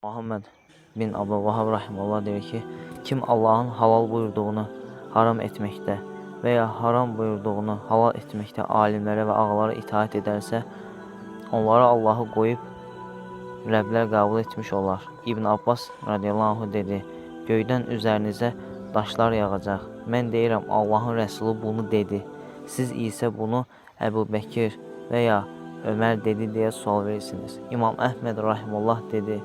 Muhammed bin Abdülvahhab rahimehullah deyir ki, kim Allahın halal buyurduğunu haram etməkdə və ya haram buyurduğunu halal etməkdə alimlərə və ağalara itaat edərsə, onlara Allahı qoyub Rəblər qəbul etmiş olar. İbn Abbas radiyallahu anh dedi, göydən üzərinizə daşlar yağacaq. Mən deyirəm, Allahın Rəsulu bunu dedi. Siz isə bunu Əbu Bəkir və ya Ömər dedi deyə sual verirsiniz. İmam Əhməd rahimehullah dedi,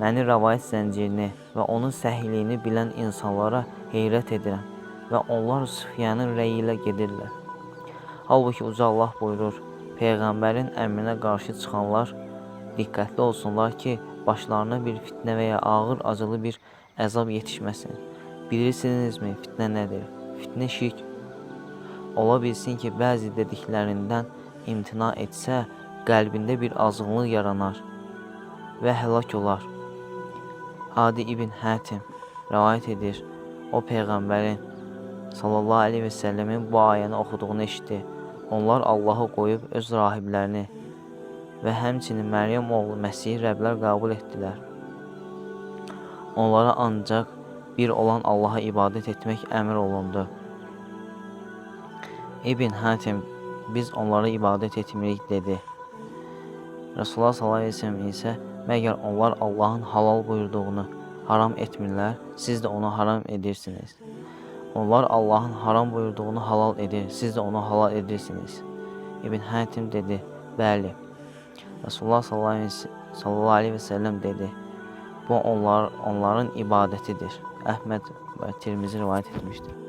məni rəvayət zəncirini və onun səhliyini bilən insanlara heyrət edirəm və onlar Süfyanın rəyi ilə gedirlər. Halbuki Uca Allah buyurur, Peyğəmbərin əmrinə qarşı çıxanlar diqqətli olsunlar ki, başlarına bir fitnə və ya ağır acılı bir əzab yetişməsin. Bilirsinizmi fitnə nədir? Fitnə şirk. Ola bilsin ki, bəzi dediklərindən imtina etsə, qəlbində bir azğınlıq yaranar və həlak olar. Adi İbn Hətim rəvayət edir, o Peyğəmbərin sallallahu aleyhi və səlləmin bu ayəni oxuduğunu eşitdi. Onlar Allahı qoyub öz rahiblərini və həmçinin Məryəm oğlu Məsihi Rəblər qəbul etdilər. Onlara ancaq bir olan Allaha ibadət etmək əmr olundu. İbn Hətim, biz onlara ibadət etmirik dedi. Resulullah sallallahu aleyhi ve sellem isə, məgər onlar Allahın halal buyurduğunu haram etmirlər, siz də onu haram edirsiniz. Onlar Allahın haram buyurduğunu halal edir, siz də onu halal edirsiniz. İbn Hətim dedi, bəli. Resulullah sallallahu aleyhi ve sellem dedi, bu onların ibadətidir. Əhməd və Tirmizi rivayət etmişdir.